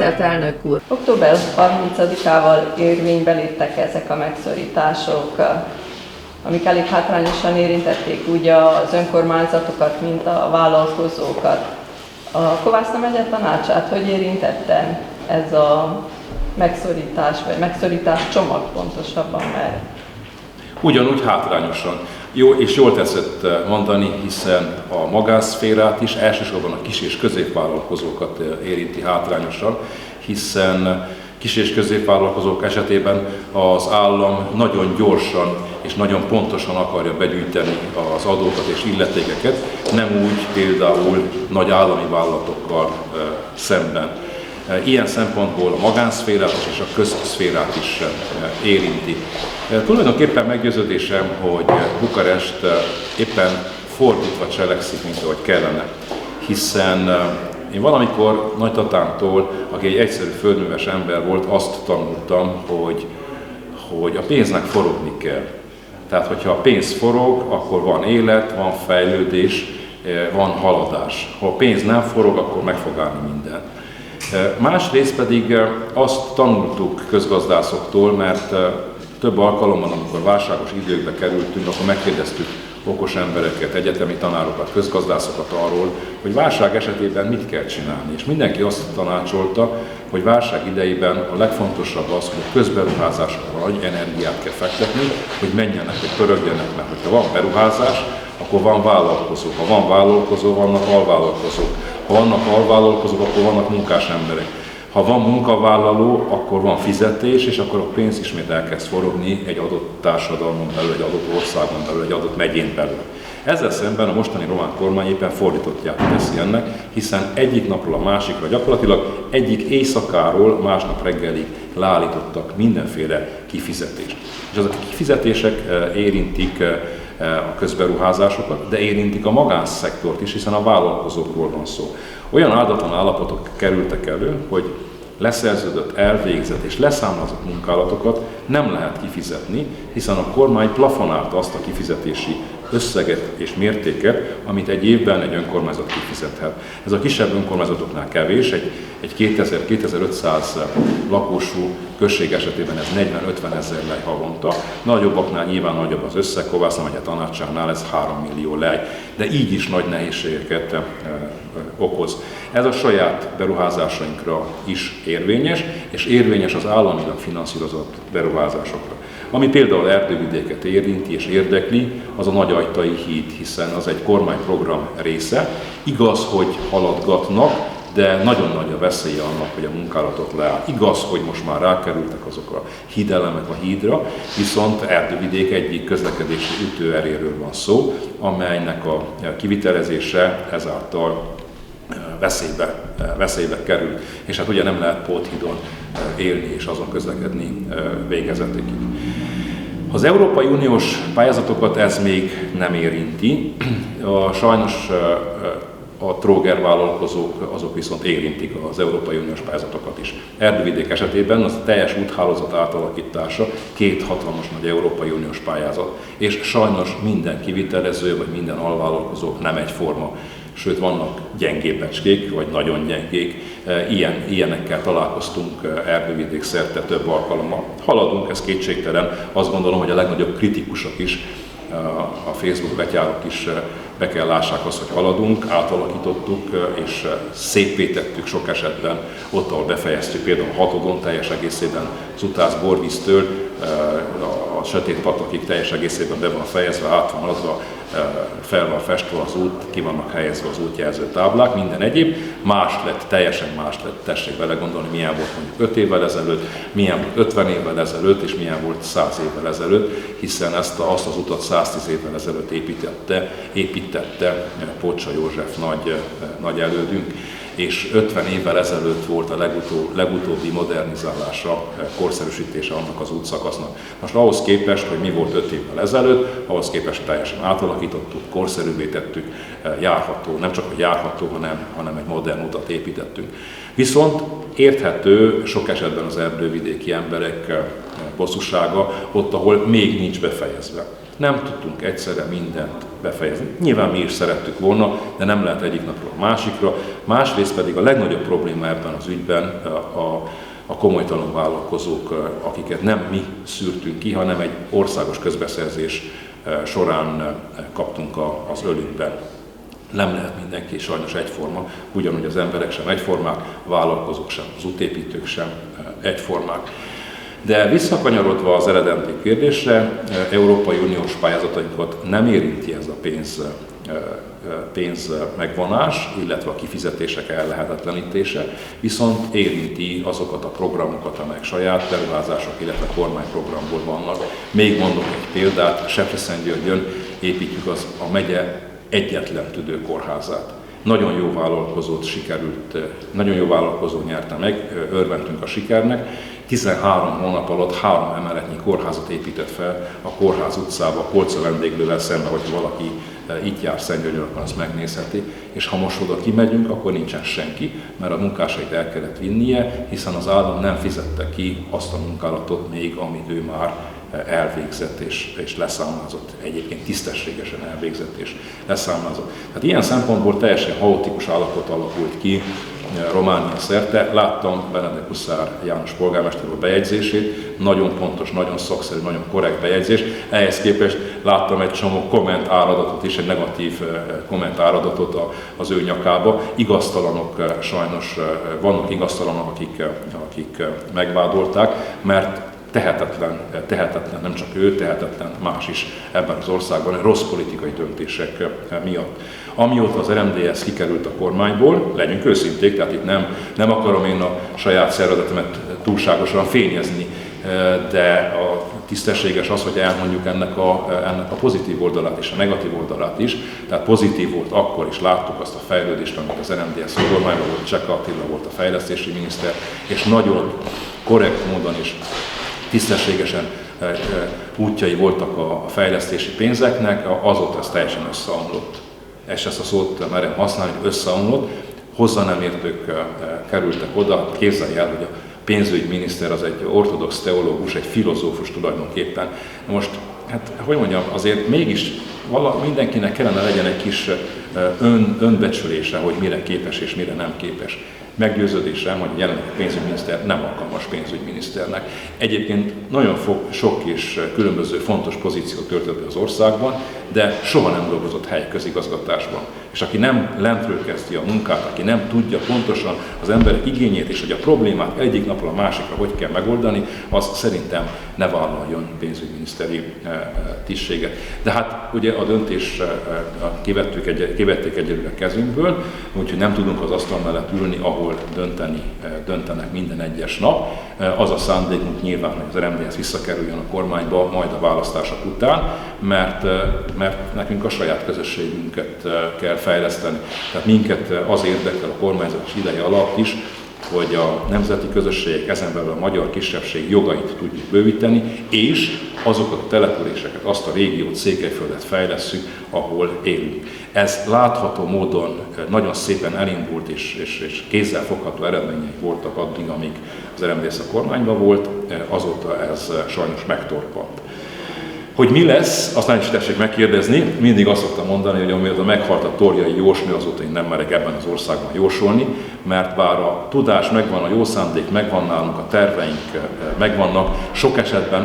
Tisztelt elnök úr! Október 30-ával érvénybe léptek ezek a megszorítások, amik elég hátrányosan érintették úgy az önkormányzatokat, mint a vállalkozókat. A Kovászna megye tanácsát hogy érintette ez a megszorítás, vagy megszorítás csomag pontosabban, mert? Ugyanúgy hátrányosan. Jó, és jól teszed mondani, hiszen a magánszférát is, elsősorban a kis- és középvállalkozókat érinti hátrányosan, hiszen kis- és középvállalkozók esetében az állam nagyon gyorsan és nagyon pontosan akarja begyűjteni az adókat és illetékeket, nem úgy például nagy állami vállalatokkal szemben. Ilyen szempontból a magánszférát és a közszférát is érinti. Tulajdonképpen meggyőződésem, hogy Bukarest éppen fordítva cselekszik, mint ahogy kellene, hiszen én valamikor nagytatánktól, aki egy egyszerű földműves ember volt, azt tanultam, hogy a pénznek forogni kell. Tehát, hogyha a pénz forog, akkor van élet, van fejlődés, van haladás. Ha a pénz nem forog, akkor meg fog állni minden. Másrészt pedig azt tanultuk közgazdászoktól, mert több alkalommal, amikor válságos időkbe kerültünk, akkor megkérdeztük okos embereket, egyetemi tanárokat, közgazdászokat arról, hogy válság esetében mit kell csinálni. És mindenki azt tanácsolta, hogy válság idejében a legfontosabb az, hogy közberuházásokra nagy energiát kell fektetni, hogy menjenek, hogy pörögjenek, mert hogyha van beruházás, akkor van vállalkozó. Ha van vállalkozó, vannak alvállalkozók. Ha vannak alvállalkozók, akkor vannak munkás emberek. Ha van munkavállaló, akkor van fizetés, és akkor a pénz ismét elkezd forogni egy adott társadalmon belül, egy adott országon belül, egy adott megyén belül. Ezzel szemben a mostani román kormány éppen fordítottját teszi ennek, hiszen egyik napról a másikra gyakorlatilag egyik éjszakáról másnap reggelig leállítottak mindenféle kifizetést. És ezek a kifizetések érintik a közberuházásokat, de érintik a magánszektort is, hiszen a vállalkozókról van szó. Olyan áldatlan állapotok kerültek elő, hogy leszerződött, elvégzett és leszámlázott munkálatokat nem lehet kifizetni, hiszen a kormány plafonálta azt a kifizetési összeget és mértéket, amit egy évben egy önkormányzat kifizethet. Ez a kisebb önkormányzatoknál kevés, egy 2000-2500 lakosú község esetében ez 40-50 ezer lej havonta, nagyobbaknál nyilván nagyobb az összeg, Kovászna megye tanácsánál ez 3 millió lej, de így is nagy nehézségeket okoz. Ez a saját beruházásainkra is érvényes, és érvényes az államilag finanszírozott beruházásokra. Ami például erdővidéket érinti és érdekli, az a Nagyajtai híd, hiszen az egy kormányprogram része. Igaz, hogy haladgatnak, de nagyon nagy a veszélye annak, hogy a munkálatot leáll. Igaz, hogy most már rákerültek azok a hídelemek a hídra, viszont erdővidék egyik közlekedési ütőeréről van szó, amelynek a kivitelezése ezáltal veszélybe kerül. És hát ugye nem lehet póthídon élni és azon közlekedni végezetekig. Az Európai Uniós pályázatokat ez még nem érinti, sajnos a tróger vállalkozók azok viszont érintik az Európai Uniós pályázatokat is. Erdővidék esetében az a teljes úthálózat átalakítása 2 hatalmas nagy Európai Uniós pályázat, és sajnos minden kivitelező vagy minden alvállalkozó nem egyforma. Sőt, vannak gyengébbecskék, vagy nagyon gyengék, ilyenekkel találkoztunk Erdővidék szerte több alkalommal. Haladunk, ez kétségtelen, azt gondolom, hogy a legnagyobb kritikusok is, a Facebook betyárok is be kell lássák azt, hogy haladunk, átalakítottuk és széppé tettük sok esetben, ott, ahol befejeztük, például a Hatodon teljes egészében az Utász borvíztől a Sötétpatakig teljes egészében be van fejezve, át van adva, fel van festve az út, ki vannak helyezve az útjelző táblák, minden egyéb. Más lett, teljesen más lett, tessék belegondolni, milyen volt mondjuk 5 évvel ezelőtt, milyen volt 50 évvel ezelőtt, és milyen volt 100 évvel ezelőtt, hiszen azt az utat 110 évvel ezelőtt építette Pocsa József nagy elődünk, és 50 évvel ezelőtt volt a legutóbbi modernizálása, korszerűsítése annak az útszakasznak. Most ahhoz képest, hogy mi volt 5 évvel ezelőtt, ahhoz képest teljesen átalakítottuk, korszerűvé tettük, járható, nem csak hogy járható, hanem egy modern utat építettünk. Viszont érthető sok esetben az erdővidéki emberek bosszúsága ott, ahol még nincs befejezve. Nem tudtunk egyszerre mindent befejezni. Nyilván mi is szerettük volna, de nem lehet egyik napról a másikra. Másrészt pedig a legnagyobb probléma ebben az ügyben a komolytalan vállalkozók, akiket nem mi szűrtünk ki, hanem egy országos közbeszerzés során kaptunk az ölünkben. Nem lehet mindenki sajnos egyforma, ugyanúgy az emberek sem egyformák, a vállalkozók sem, az útépítők sem egyformák. De visszakanyarodva az eredeti kérdésre, Európai Uniós pályázatainkat nem érinti ez a pénz megvonás, illetve a kifizetések ellehetetlenítése, viszont érinti azokat a programokat, amelyek saját beruházások, illetve kormányprogramból vannak. Még mondok egy példát, Sepsiszentgyörgyön építjük a megye egyetlen tüdőkórházát. Nagyon jó vállalkozó nyerte meg, örvendtünk a sikernek. 13 hónap alatt 3 emeletnyi kórházat épített fel a Kórház utcába, a Kolca vendéglővel szemben, hogyha valaki itt jár Szentgyörgyön, akkor azt megnézheti. És ha most oda kimegyünk, akkor nincsen senki, mert a munkásait el kellett vinnie, hiszen az állam nem fizette ki azt a munkálatot még, amit ő már elvégzett és leszámlázott, egyébként tisztességesen elvégzett és leszámlázott. Tehát ilyen szempontból teljesen haotikus állapot alakult ki Románia szerte. Láttam Benedek Huszár János polgármester úr bejegyzését, nagyon pontos, nagyon szakszerű, nagyon korrekt bejegyzés. Ehhez képest láttam egy csomó kommentáradatot is, egy negatív kommentáradatot az ő nyakába. Igaztalanok sajnos, vannak igaztalanok, akik megvádolták, mert tehetetlen, nem csak ő, tehetetlen más is ebben az országban, rossz politikai döntések miatt. Amióta az RMDSZ kikerült a kormányból, legyünk őszinték, tehát itt nem akarom én a saját szervezetemet túlságosan fényezni, de a tisztességes az, hogy elmondjuk ennek a pozitív oldalát és a negatív oldalát is. Tehát pozitív volt akkor is, láttuk azt a fejlődést, amit az RMDSZ kormányban volt, Cseka Attila volt a fejlesztési miniszter, és nagyon korrekt módon is tisztességesen útjai voltak a fejlesztési pénzeknek, azóta ez teljesen összeomlott. És ezt a szót merem használni, hogy összeomlott, hozzá nem értők kerültek oda. Képzelj el, hogy a pénzügyminiszter az egy ortodox teológus, egy filozófus tulajdonképpen. Most, hát hogy mondjam, azért mégis mindenkinek kellene legyen egy kis önbecsülése, hogy mire képes és mire nem képes. Meggyőződésem, hogy jelenleg a pénzügyminiszter nem alkalmas pénzügyminiszternek. Egyébként nagyon sok és különböző fontos pozíciót töltött be az országban, de soha nem dolgozott helyi közigazgatásban. És aki nem lentről kezdi a munkát, aki nem tudja pontosan az emberek igényét és hogy a problémát egyik napról a másikra hogy kell megoldani, az szerintem ne vállaljon pénzügyminiszteri tisztséget. De hát ugye a döntés kivették egyelőre kezünkből, úgyhogy nem tudunk az asztal mellett ülni, ahol döntenek minden egyes nap. Az a szándékunk nyilván, hogy az RMDSZ visszakerüljön a kormányba, majd a választások után, mert nekünk a saját közösségünket kell fejleszteni. Tehát minket az érdekel a kormányzás ideje alatt is, hogy a nemzeti közösségek, ezen belül a magyar kisebbség jogait tudjuk bővíteni, és azokat a településeket, azt a régiót, Székelyföldet fejlesszük, ahol élünk. Ez látható módon nagyon szépen elindult, és kézzelfogható eredményei voltak addig, amíg az RMDSZ a kormányban volt, azóta ez sajnos megtorpant. Hogy mi lesz, azt nem is tessék megkérdezni, mindig azt szoktam mondani, hogy amióta meghalt a Torjai Jósnő, azóta én nem merek ebben az országban jósolni, mert bár a tudás megvan, a jó szándék megvan nálunk, a terveink megvannak, sok esetben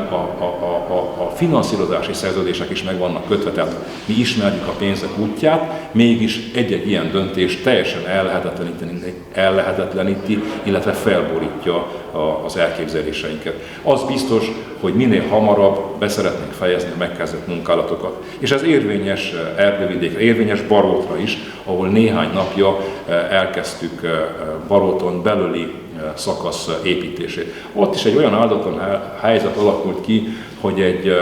a finanszírozási szerződések is megvannak kötve, tehát mi ismerjük a pénzek útját, mégis egy-egy ilyen döntés teljesen ellehetetleníti, illetve felborítja az elképzeléseinket. Az biztos, hogy minél hamarabb be szeretnénk fejezni a megkezdett munkálatokat. És ez érvényes Erdővidékre, érvényes Barótra is, ahol néhány napja elkezdtük Baróton belüli szakasz építését. Ott is egy olyan áldatlan helyzet alakult ki, hogy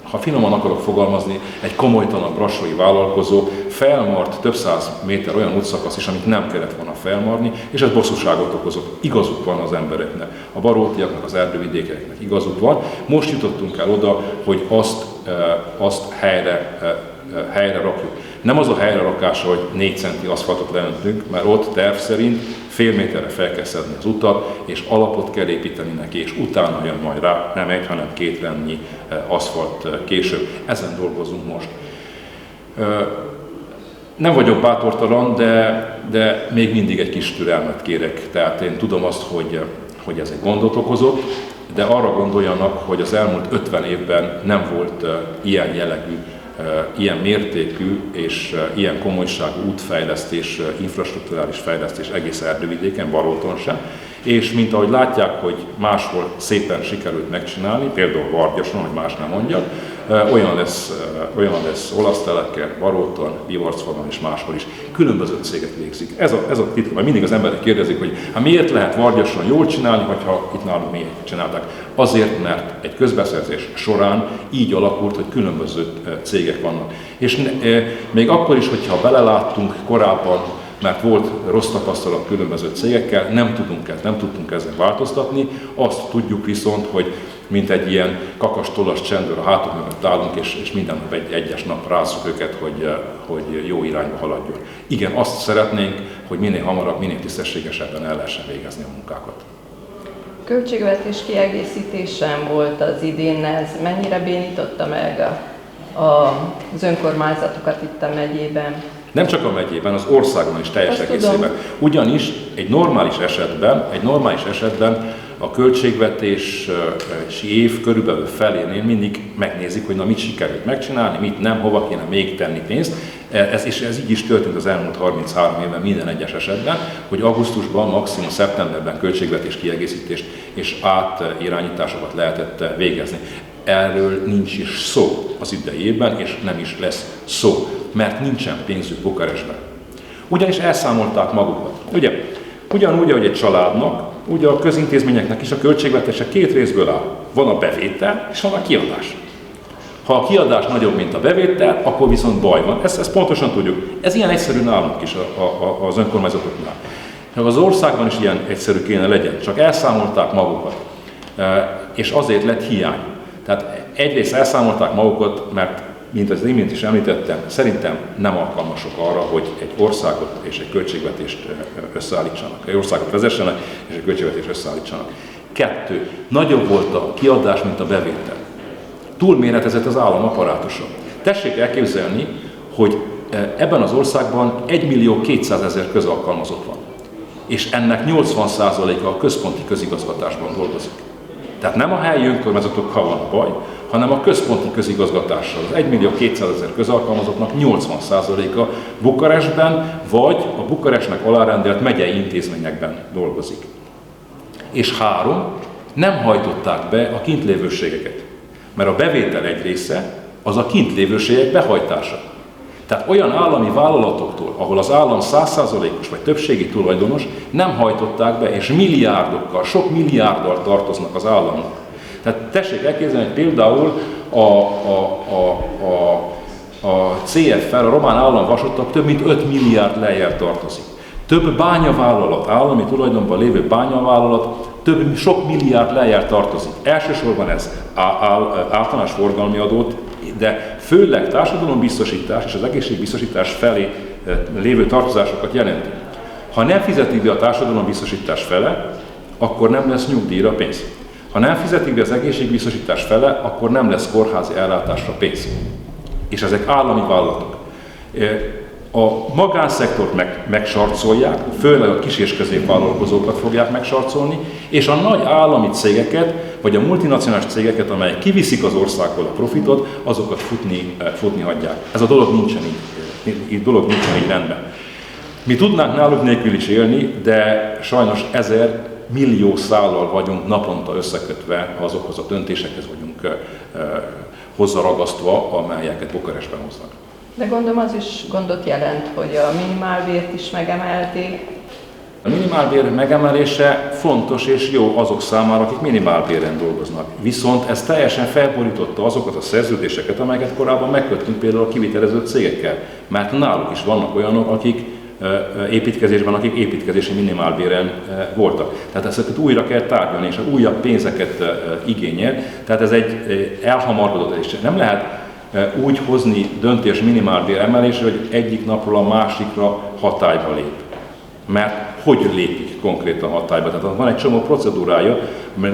ha finoman akarok fogalmazni, egy komolytalan brassói vállalkozó felmart több száz méter olyan útszakasz is, amit nem kellett volna felmarni, és ez bosszúságot okozott. Igazuk van az embereknek, a barótiaknak, az erdővidékeknek igazuk van. Most jutottunk el oda, hogy azt helyre rakjuk. Nem az a helyre rakása, hogy 4 centi aszfaltot leöntünk, mert ott terv szerint fél méterre fel kell szedni az utat, és alapot kell építeni neki, és utána jön majd rá nem 1, hanem 2 rennyi aszfalt később. Ezen dolgozunk most. Nem vagyok bátortalan, de még mindig egy kis türelmet kérek. Tehát én tudom azt, hogy ez egy gondot okozott, de arra gondoljanak, hogy az elmúlt 50 évben nem volt ilyen jellegű, ilyen mértékű és ilyen komolyságú útfejlesztés, infrastrukturális fejlesztés egész Erdővidéken, Baróton sem. És mint ahogy látják, hogy máshol szépen sikerült megcsinálni, például Vargyason, hogy más nem mondjak, olyan lesz Olaszteleken, Baróton, Bivarcfalon és máshol is. Különböző cégek végzik. Ez a titka, mert mindig az emberek kérdezik, hogy hát miért lehet Vargyason jól csinálni, hogyha itt nálunk miért csinálták. Azért, mert egy közbeszerzés során így alakult, hogy különböző cégek vannak. És még akkor is, hogyha beleláttunk korábban, mert volt rossz tapasztalat különböző cégekkel, nem tudtunk ezzel változtatni. Azt tudjuk viszont, hogy mint egy ilyen kakas-tolas csendőr a hátunk mögött állunk, és minden nap egyes nap rázzuk őket, hogy jó irányba haladjon. Igen, azt szeretnénk, hogy minél hamarabb, minél tisztességesebben el lehessen végezni a munkákat. Költségvetés kiegészítés sem volt az idén, ez mennyire bénította meg az önkormányzatokat itt a megyében? Nem csak a megyében, az országban is teljes egészében. Ugyanis egy normális esetben a költségvetési év körülbelül felénél mindig megnézik, hogy na mit sikerült megcsinálni, mit nem, hova kéne még tenni pénzt. Ez így is történt az elmúlt 33 évben minden egyes esetben, hogy augusztusban, maximum szeptemberben költségvetés kiegészítést és átirányításokat lehetett végezni. Erről nincs is szó az idei évben, és nem is lesz szó, mert nincsen pénzük Bukarestben. Ugyanis elszámolták magukat. Ugyanúgy, ahogy egy családnak, ugye a közintézményeknek is a költségvetése 2 részből áll. Van a bevétel, és van a kiadás. Ha a kiadás nagyobb, mint a bevétel, akkor viszont baj van. Ezt pontosan tudjuk. Ez ilyen egyszerű nálunk is az önkormányzatoknál. Az országban is ilyen egyszerű kéne legyen, csak elszámolták magukat. És azért lett hiány. Tehát egyrészt elszámolták magukat, mert, mint az imént is említettem, szerintem nem alkalmasok arra, hogy egy országot és egy költségvetést összeállítsanak. Egy országot vezessenek, és egy költségvetést összeállítsanak. 2. Nagyobb volt a kiadás, mint a bevétel. Túlméretezett az állam apparátusa. Tessék elképzelni, hogy ebben az országban 1.200.000 közalkalmazott van. És ennek 80%-a a központi közigazgatásban dolgozik. Tehát nem a helyi önkormányzatokkal van a baj, hanem a központi közigazgatással. Az 1.200.000 közalkalmazottnak 80%-a Bukarestben vagy a Bukarestnek alárendelt megyei intézményekben dolgozik. És 3. Nem hajtották be a kintlévőségeket. Mert a bevétel egy része az a kintlévőségek behajtása. Tehát olyan állami vállalatoktól, ahol az állam 100%-os vagy többségi tulajdonos, nem hajtották be, és milliárdokkal, sok milliárddal tartoznak az államnak. Tehát tessék elképzelni, hogy például a CFR, a román államvasútnak több mint 5 milliárd lejjel tartozik. Több bányavállalat, állami tulajdonban lévő bányavállalat sok milliárd lejjel tartozik. Elsősorban ez általános forgalmi adót, de főleg társadalombiztosítás és az egészségbiztosítás felé lévő tartozásokat jelenti. Ha nem fizetik be a társadalombiztosítás fele, akkor nem lesz nyugdíjra pénz. Ha nem fizetik be az egészségbiztosítás fele, akkor nem lesz kórházi ellátásra pénz. És ezek állami vállalatok. A magánszektort megsarcolják, főleg a kis- és középvállalkozókat fogják megsarcolni, és a nagy állami cégeket, vagy a multinacionális cégeket, amelyek kiviszik az országból a profitot, azokat futni hagyják. Ez a dolog nincsen így rendben. Mi tudnánk náluk nélkül is élni, de sajnos 1000 millió szállal vagyunk naponta összekötve, azokhoz a döntésekhez vagyunk hozzáragasztva, amelyeket Bukarestben hoznak. De gondolom az is gondot jelent, hogy a minimálbért is megemelték. A minimálbér megemelése fontos és jó azok számára, akik minimálbéren dolgoznak. Viszont ez teljesen felborította azokat a szerződéseket, amelyeket korábban megköttünk például a kivitelező cégekkel. Mert náluk is vannak olyanok, akik építkezésben, akik építkezési minimálbéren voltak. Tehát ezeket újra kell tárgyalni, és újabb pénzeket igényel. Tehát ez egy elhamarkodott, és nem lehet úgy hozni döntés minimálbér emelésre, hogy egyik napról a másikra hatályba lép. Mert hogy lépik konkrétan hatályba? Tehát van egy csomó procedúrája, mert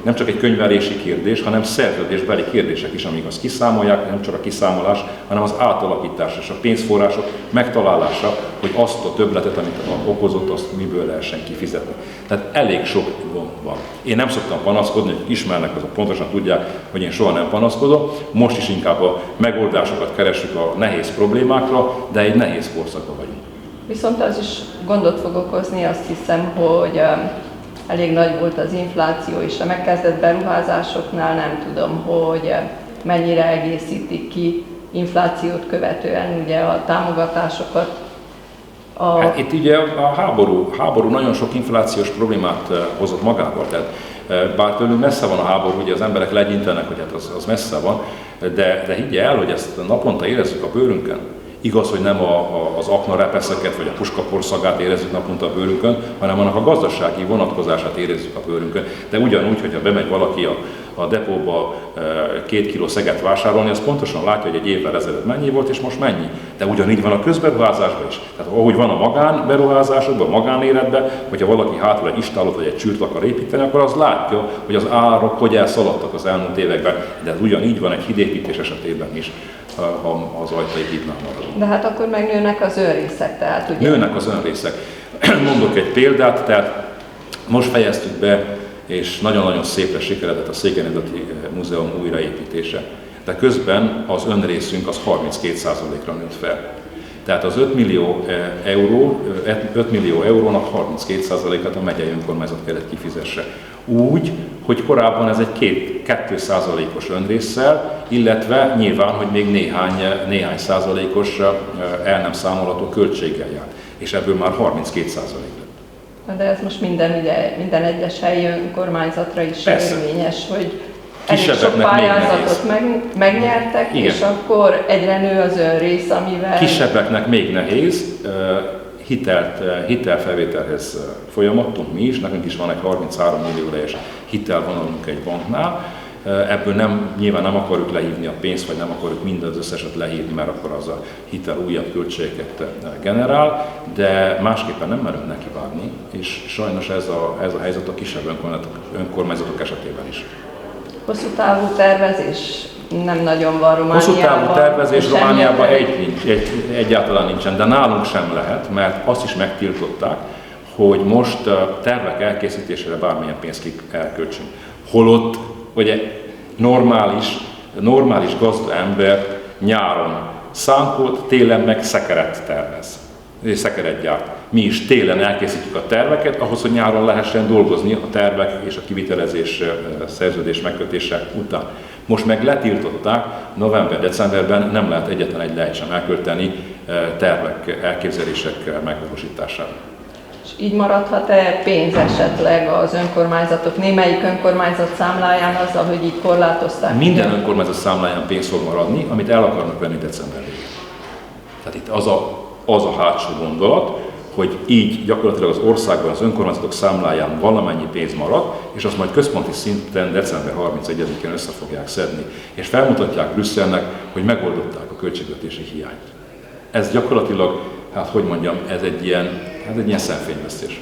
nem csak egy könyvelési kérdés, hanem szerződésbeli kérdések is, amik azt kiszámolják, nem csak a kiszámolás, hanem az átalakítás és a pénzforrások megtalálása, hogy azt a többletet, amit okozott, azt miből lehessen kifizetni. Tehát elég sok gond van. Én nem szoktam panaszkodni, hogy ismernek, azok pontosan tudják, hogy én soha nem panaszkodom. Most is inkább a megoldásokat keressük a nehéz problémákra, de egy nehéz korszakban vagyunk. Viszont az is gondot fog okozni, azt hiszem, hogy elég nagy volt az infláció, és a megkezdett beruházásoknál nem tudom, hogy mennyire egészítik ki inflációt követően ugye a támogatásokat. Hát itt ugye a háború nagyon sok inflációs problémát hozott magával, tehát bár tőlünk messze van a háború, ugye az emberek legyintenek, hogy hát az messze van, de higgye el, hogy ezt naponta érezzük a bőrünkön. Igaz, hogy nem az aknarepeszeket vagy a puskaporszagát érezzük naponta a bőrünkön, hanem annak a gazdasági vonatkozását érezzük a bőrünkön. De ugyanúgy, hogyha bemegy valaki a depóba 2 kiló szeget vásárolni, az pontosan látja, hogy egy évvel ezelőtt mennyi volt, és most mennyi. De ugyanígy van a közberuházásban is. Tehát ahogy van a magánberuházásokban, a magánéletben, hogyha valaki hátul egy istállót vagy egy csűrt akar építeni, akkor az látja, hogy az árak hogy elszaladtak az elmúlt években. De ez ugyanígy van egy hídépítés esetében is, ha az ajtai hídnál maradunk. De hát akkor megnőnek az önrészek, tehát ugye? Nőnek az önrészek. Mondok egy példát, tehát most fejeztük be, és nagyon-nagyon szépre sikeredett a Székelynemzeti Múzeum újraépítése. De közben az önrészünk az 32%-ra nőtt fel. Tehát az 5 millió eurónak 32%-át a megyei önkormányzat kellett kifizesse. Úgy, hogy korábban ez egy 2%-os önrésszel, illetve nyilván, hogy még néhány százalékos el nem számolható költséggel járt. És ebből már 32% lett. De ez most minden egyes helyi önkormányzatra is Persze. érvényes, hogy elég sok pályázatot megnyertek, igen. És akkor egyre nő az önrész, amivel... Kisebbeknek még nehéz, hitelfelvételhez folyamodtunk mi is, nekünk is van egy 33 millió eurós hitelvonalunk egy banknál. Ebből nyilván nem akarjuk lehívni a pénzt, vagy nem akarjuk mindaz összeset lehívni, mert akkor az a hitel újabb költségeket generál, de másképpen nem merünk nekivágni, és sajnos ez a helyzet a kisebb önkormányzatok esetében is. Hosszú távú tervezés nem nagyon van Romániában. Hosszú távú tervezés Romániában egyáltalán nincsen, de nálunk sem lehet, mert azt is megtiltották, hogy most tervek elkészítésére bármilyen pénzt elköltsünk. Holott ugye normális gazda ember nyáron szánkolt, télen meg szekeret tervez, és szekeret gyárt. Mi is télen elkészítjük a terveket, ahhoz, hogy nyáron lehessen dolgozni a tervek és a kivitelezés szerződés megkötése után. Most meg letiltották, november-decemberben nem lehet egyetlen egy lejt sem elkölteni tervek, elképzelések megvalósítására. És így maradhat-e pénz esetleg az önkormányzatok, némelyik önkormányzat számláján azzal, hogy így korlátozták? Minden önkormányzat számláján pénz fog maradni, amit el akarnak venni december végén. Tehát itt az a hátsó gondolat, hogy így gyakorlatilag az országban az önkormányzatok számláján valamennyi pénz marad, és azt majd központi szinten december 31-én össze fogják szedni, és felmutatják Brüsszelnek, hogy megoldották a költségvetési hiányt. Ez gyakorlatilag, hát hogy mondjam, ez egy ilyen szemfényvesztés.